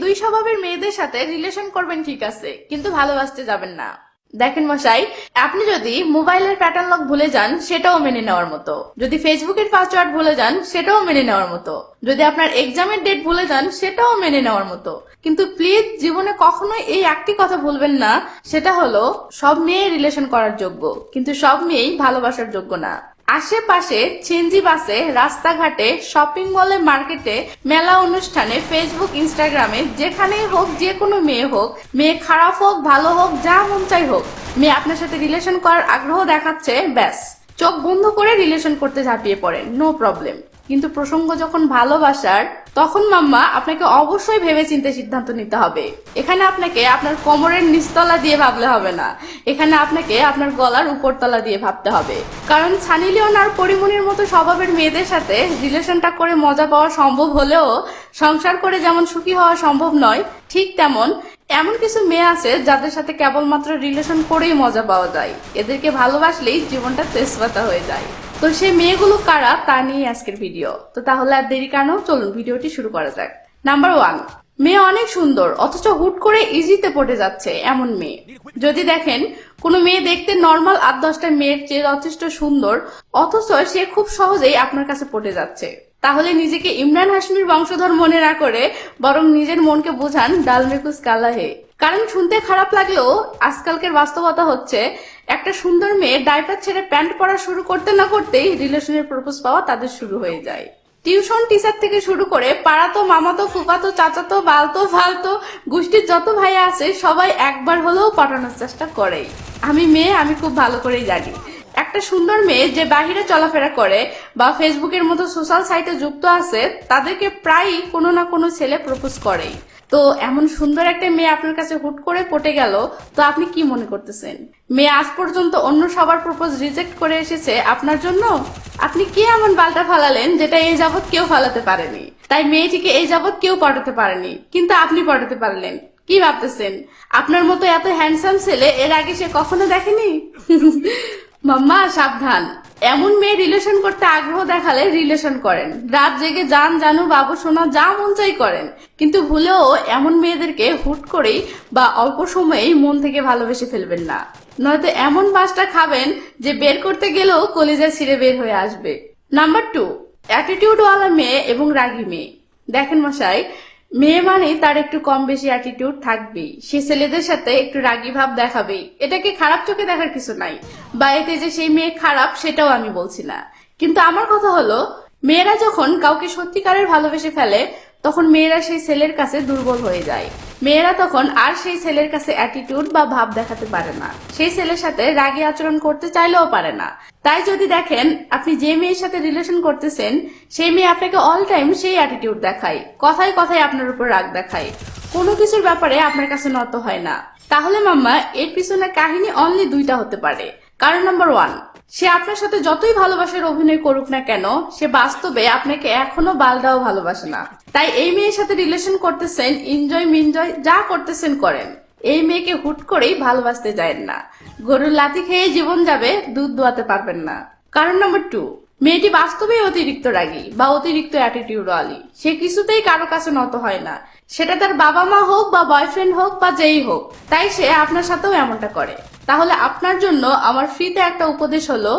দুই স্বভাবের মেয়েদের সাথে রিলেশন করবেন ঠিক আছে, কিন্তু ভালোবাসতে যাবেন না। দেখেন মশাই, আপনি যদি মোবাইলের প্যাটার্ন লক ভুলে যান সেটাও মেনে নেওয়ার মতো, যদি ফেসবুকের পাসওয়ার্ড ভুলে যান সেটাও মেনে নেওয়ার মতো, যদি আপনার এক্সামের ডেট ভুলে যান সেটাও মেনে নেওয়ার মতো, কিন্তু প্লিজ জীবনে কখনোই এই একটি কথা ভুলবেন না, সেটা হলো সব মেয়ে রিলেশন করার যোগ্য, কিন্তু সব মেয়েই ভালোবাসার যোগ্য না। আশেপাশে, ছিনজি বাসে, রাস্তাঘাটে, শপিং মলে, মার্কেটে, মেলা অনুষ্ঠানে, ফেসবুক, ইনস্টাগ্রামে, যেখানেই হোক, যে কোনো মেয়ে হোক, মেয়ে খারাপ হোক ভালো হোক যা মন চাই হোক, মেয়ে আপনার সাথে রিলেশন করার আগ্রহ দেখাচ্ছে, ব্যাস চোখ বন্ধ করে রিলেশন করতে ঝাঁপিয়ে পড়েন, নো প্রবলেম। কিন্তু প্রসঙ্গ যখন ভালোবাসার, তখন মাম্মা আপনাকে অবশ্যই ভেবে চিন্তে সিদ্ধান্ত নিতে হবে। এখানে আপনাকে আপনার কোমরের নিচতলা দিয়ে ভাবলে হবে না, এখানে আপনাকে আপনার গলার উপরতলা দিয়ে ভাবতে হবে। কারণ সানি লিওন আর পরিমণির মতো স্বভাবের মেয়েদের সাথে রিলেশনটা করে মজা পাওয়া সম্ভব হলেও সংসার করে যেমন সুখী হওয়া সম্ভব নয়, ঠিক তেমন এমন কিছু মেয়ে আছে যাদের সাথে কেবলমাত্র রিলেশন করেই মজা পাওয়া যায়, এদেরকে ভালোবাসলেই জীবনটা তেজপাতা হয়ে যায়। তো সেই মেয়েগুলো কারা তা নিয়ে আজকের ভিডিও। তো তাহলে আর দেরি কেন, চলুন ভিডিওটি শুরু করা যাক। নাম্বার 1, মেয়ে অনেক সুন্দর অথচ হুট করে ইজিতে পড়ে যাচ্ছে এমন মেয়ে। যদি দেখেন কোনো মেয়ে দেখতে নর্মাল 8-10টা মেয়ের চেয়ে যথেষ্ট সুন্দর অথচ সে খুব সহজেই আপনার কাছে পড়ে যাচ্ছে, তাহলে নিজেকে ইমরান হাশমির বংশধর মনে না করে বরং নিজের মনকে বোঝান ডাল মে কুছ কালা হে। কারণ শুনতে খারাপ লাগলেও আজকালকের বাস্তবতা হচ্ছে একটা সুন্দর মেয়ে ডাইপার ছেড়ে প্যান্ট পরা শুরু করতে না করতেই রিলেশনের প্রপোজ পাওয়া তাদের শুরু হয়ে যায়। টিউশন টিচার থেকে শুরু করে পাড়াতো, মামাতো, ফুফাতো, চাচাতো, বালতো, ফালতো গোষ্ঠীর যত ভাইয়া আছে সবাই একবার হলেও পটানোর চেষ্টা করেই। আমি মেয়ে, আমি খুব ভালো করেই জানি একটা সুন্দর মেয়ে যে বাহিরে চলাফেরা করে বা ফেসবুকের মতো সোশ্যাল সাইটে যুক্ত আছে তাদেরকে প্রায়ই কোনো না কোনো ছেলে প্রপোজ করেই। তো এমন সুন্দর একটা মেয়ে আপনার কাছে হুট করে পটে গেল, তো আপনি কি মনে করতেছেন মেয়ে আজ পর্যন্ত অন্য সবার প্রপোজ রিজেক্ট করে এসেছে আপনার জন্য? আপনি কি এমন বালটা ফালালেন যেটা এই যাবৎ কেউ ফালাতে পারেনি? তাই মেয়েটিকে এই যাবৎ কেউ পটাতে পারেনি, কিন্তু আপনি পটাতে পারলেন। কি ভাবতেছেন আপনার মতো এত হ্যান্ডসাম ছেলে এর আগে সে কখনো দেখেনি? মাম্মা সাবধান, এমন মেয়ে রিলেশন করতে আগ্রহ দেখালে রিলেশন করেন, রাত জেগে জান জানু বাবু সোনা যা মন চাই করেন, কিন্তু ভুলেও এমন মেয়েদেরকে হুট করেই বা অল্প সময়েই মন থেকে ভালোবেসে ফেলবেন না, নয়তো এমন বাসটা খাবেন যে বের করতে গেলেও কলিজা ছিঁড়ে বের হয়ে আসবে। নাম্বার 2, অ্যাটিটিউডওয়ালা মেয়ে এবং রাগী মেয়ে। দেখেন মশাই, মেয়ে মানে তার একটু কম বেশি অ্যাটিটিউড থাকবেই, সে ছেলেদের সাথে একটু রাগী ভাব দেখাবেই, এটাকে খারাপ চোখে দেখার কিছু নাই, বা এতে যে সেই মেয়ে খারাপ সেটাও আমি বলছি না। কিন্তু আমার কথা হলো, মেয়েরা যখন কাউকে সত্যিকারের ভালোবেসে ফেলে তখন মেয়েরা সেই ছেলের কাছে দুর্বল হয়ে যায়, মেয়েরা তখন আর সেই ছেলের কাছে অ্যাটিটিউড বা ভাব দেখাতে পারে না, সেই ছেলের সাথে রাগী আচরণ করতে চাইলেও পারে না। তাই যদি দেখেন আপনি যে মেয়ের সাথে রিলেশন করতেছেন সেই মেয়ে আপনাকে অল টাইম সেই অ্যাটিটিউড দেখায়, কথায় কথায় আপনার উপর রাগ দেখায়, কোনো কিছুর ব্যাপারে আপনার কাছে নত হয় না, তাহলে মাম্মা এর পিছনে কাহিনী অনলি 2টা হতে পারে। কারণ নাম্বার 1, সে আপনার সাথে যতই ভালোবাসার অভিনয় করুক না কেন সে বাস্তবে আপনাকে এখনো বালদাও ভালোবাসে না। তাই এই মেয়ের সাথে রিলেশন করতেছেন, এনজয় মিনজয় যা করতেছেন করেন, এই মেয়েকে হুট করেই ভালোবাসতে যায় না, গরুর লাথি খেয়ে জীবন যাবে, দুধ দোয়াতে পারবেন না। কারণ নাম্বার 2, মেয়েটি বাস্তবেই অতিরিক্ত রাগী বা অতিরিক্ত অ্যাটিটিউডওয়ালি, সে কিছুতেই কারো কাছে নত হয় না, সেটা তার বাবা মা হোক বা বয়ফ্রেন্ড হোক বা যেই হোক, তাই সে আপনার সাথেও এমনটা করে। তাহলে আপনার জন্য আমার ফ্রিতে একটা উপদেশ হলো,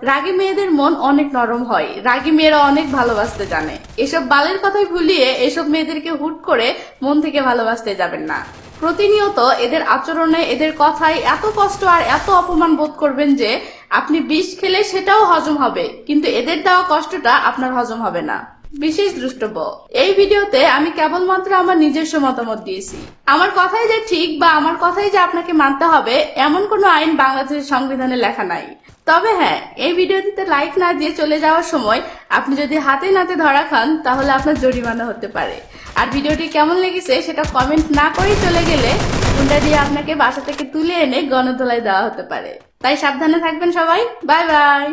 রাগী মেয়েদের মন অনেক নরম হয়, রাগী মেয়েরা অনেক ভালোবাসতে জানে, এসব বালের কথাই ভুলিয়ে এসব মেয়েদেরকে হুট করে মন থেকে ভালোবাসতে যাবেন না। প্রতিনিয়ত এদের আচরণে, এদের কথায় এত কষ্ট আর এত অপমান বোধ করবেন যে আপনি বিষ খেলে সেটাও হজম হবে, কিন্তু এদের দেওয়া কষ্টটা আপনার হজম হবে না। বিশেষ দ্রষ্টব্য, এই ভিডিওতে আমি কেবলমাত্র আমার নিজস্ব মতামত দিয়েছি, আমার কথাই যে ঠিক বা আমার কথাই যে আপনাকে মানতে হবে এমন কোনো আইন বাংলাদেশের সংবিধানে লেখা নাই। তবে হ্যাঁ, এই ভিডিওটিতে লাইক না দিয়ে চলে যাওয়ার সময় আপনি যদি হাতে নাতে ধরা খান তাহলে আপনার জরিমানা হতে পারে। আর ভিডিওটি কেমন লেগেছে সেটা কমেন্ট না করেই চলে গেলে গুন্ডা দিয়ে আপনাকে বাসা থেকে তুলে এনে গণধোলাই দেওয়া হতে পারে। তাই সাবধানে থাকবেন সবাই, বাই বাই।